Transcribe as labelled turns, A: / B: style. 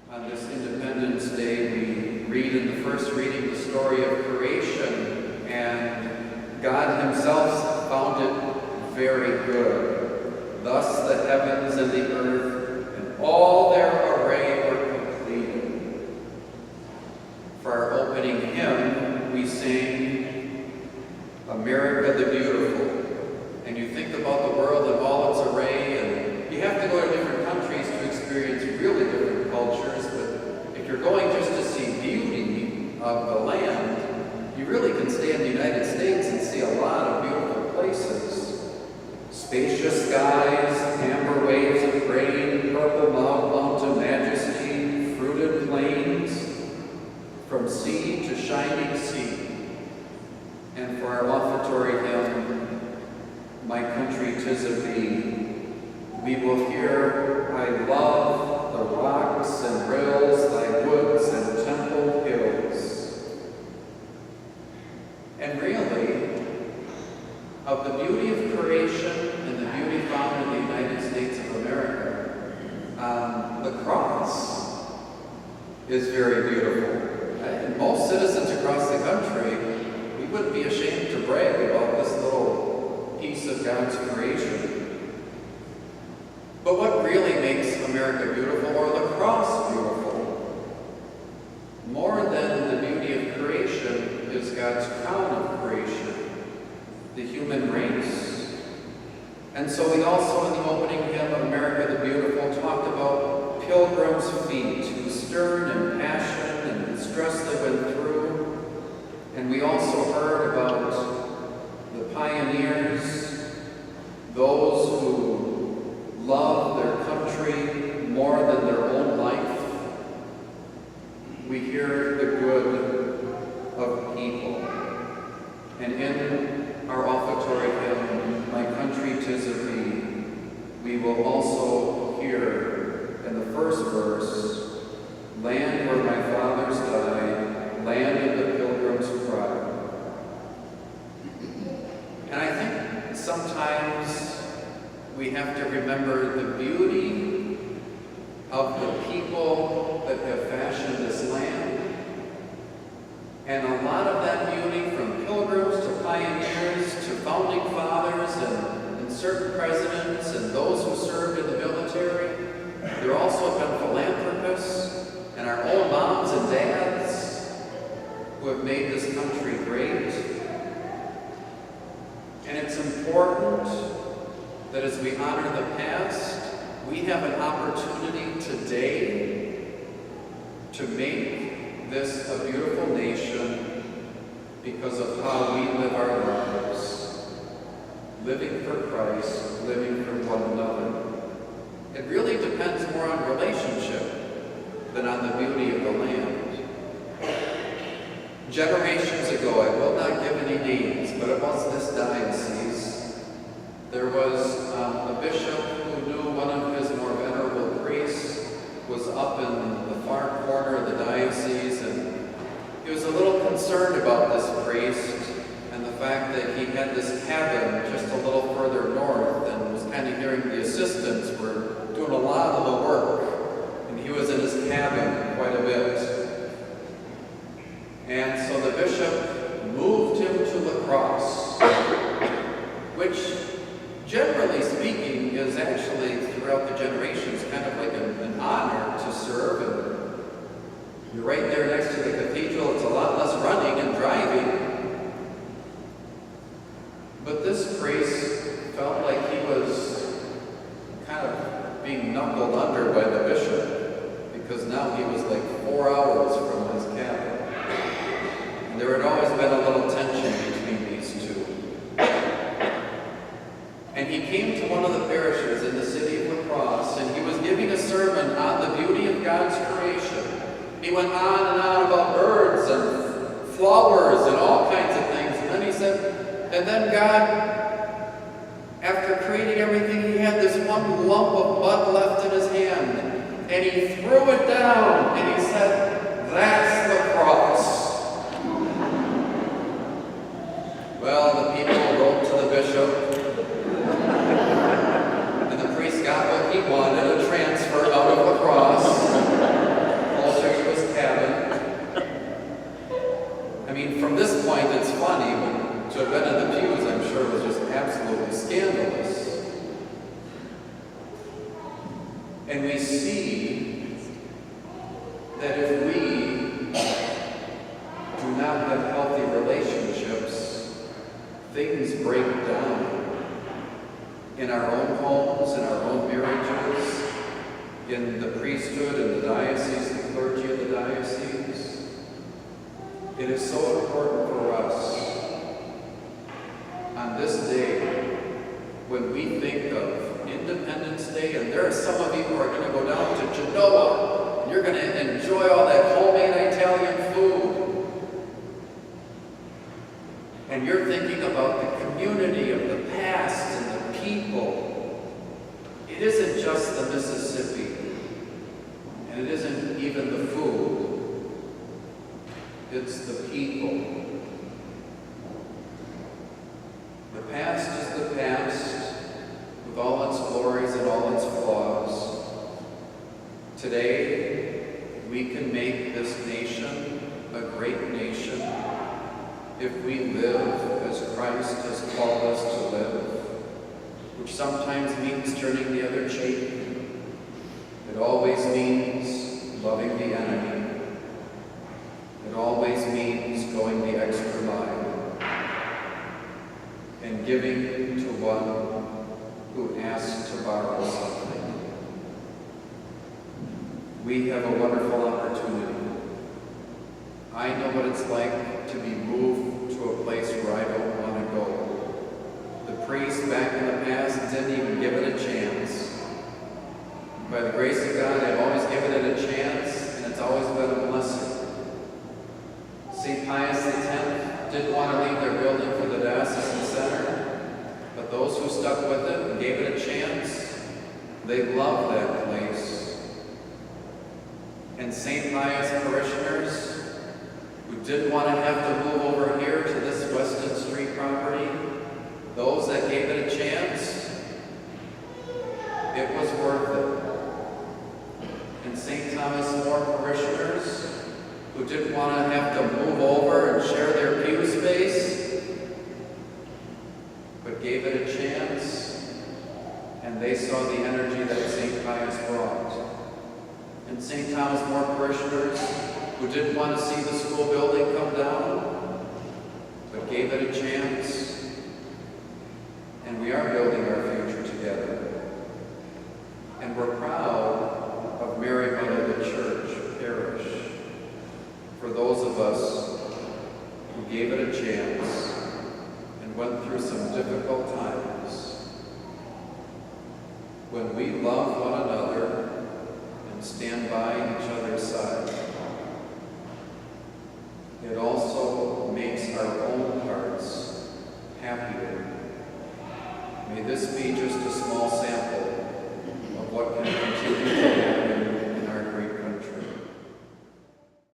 A: On this Independence Day, we read in the first reading the story of creation, and God himself found it very good. Thus the heavens and the earth and all their array were completed. For our opening hymn, we sing America the Beautiful. And you think about the world and all its array, and you have to go to different countries to experience really different cultures, but if you're going just to see beauty of the land, you really can stay in the United States and see a lot of beautiful places. Spacious skies, amber waves of grain, purple mountain majesty, fruited plains, from sea to shining sea. And for our offertory hymn, My Country 'Tis of Thee, we will hear, I love the rocks and rills, thy woods and temple hills. And really, of the beauty of creation and the beauty found in the United States of America, the cross is very beautiful. And most citizens across the country, we wouldn't be ashamed to brag about this little piece of God's creation. But what really makes America beautiful, or the cross beautiful, more than the beauty of creation, is God's crown of creation, the human race. And so we also, in the opening hymn of America the Beautiful, talked about pilgrims' feet, whose stern and passion and stress they went through. And we also heard about the pioneers, those who love their country more than their own life. We hear the good of people. And in our offertory hymn, My Country 'Tis of Thee, we will also hear in the first verse, land where my fathers died, land of the pilgrim's pride. And I think sometimes we have to remember the beauty of the people that have fashioned this land. And a lot of that beauty, from pilgrims to pioneers to founding fathers and certain presidents and those who served in the military, there also have been philanthropists and our own moms and dads who have made this country great. And it's important that as we honor the past, we have an opportunity today to make this a beautiful nation because of how we live our lives, living for Christ, living for one another. It really depends more on relationship than on the beauty of the land. Generations ago, I will not give any names, but it was this diocese. There was a bishop who knew one of his more venerable priests was up in the far corner of the diocese, and he was a little concerned about this priest and the fact that he had this cabin just a little further north, and was kind of hearing the assistants were doing a lot of the work, and he was in his cabin quite a bit. And so the bishop moved him to the cross, which, generally speaking, is actually, throughout the generations, kind of like an honor to serve. And you're right there next to the cathedral. It's a lot less running and driving. But this priest felt like he was kind of being knuckled under by the bishop, because now he was like 4 hours from his cabin. And there had always been a little tension between these two. And he came to one of the parishes in the city of La Crosse, and he was giving a sermon on the beauty of God's creation. He went on and on about birds and flowers and all kinds of things. And then he said, and then God, after creating everything, he had this one lump of mud left in his hand. And he threw it down, and he said, that's the cross. Well, the people wrote to the bishop, and the priest got what he wanted, a transfer out of La Crosse. see that if we do not have healthy relationships, things break down in our own homes, in our own marriages, in the priesthood and the diocese, the clergy of the diocese. It is so important for us on this day when we think of Independence Day, and there are some of you who are going to go down to Genoa, and you're going to enjoy all that homemade Italian food. And you're thinking about the community of the past and the people. It isn't just the Mississippi, and it isn't even the food. It's the people. The past is the past, with all its glories and all its flaws. Today, we can make this nation a great nation if we live as Christ has called us to live, which sometimes means turning the other cheek. It always means loving the enemy. It always means going the extra mile and giving to one who asks to borrow something. We have a wonderful opportunity. I know what it's like to be moved to a place where I don't want to go. The priests back in the past didn't even give it a chance. By the grace of God, I've always given it a chance, and it's always been a blessing. St. Pius X didn't want to leave their building for the diocesan center, but those who stuck with it and gave it a chance, they loved that place. And St. Pius parishioners who didn't want to have to move over here to this Weston Street property, those that gave it a chance, it was worth it. And St. Thomas More parishioners who didn't want to have to move over and share their pew space, but gave it a chance, and they saw the energy that St. Pius brought. And St. Thomas More parishioners who didn't want to see the school building come down, but gave it a chance, and we are building our future together. And we're proud of Mary Mother of the Church Parish for those of us who gave it a chance and went through some difficult times. When we love one another and stand by each other's side, it also makes our own hearts happier. May this be just a small sample of what can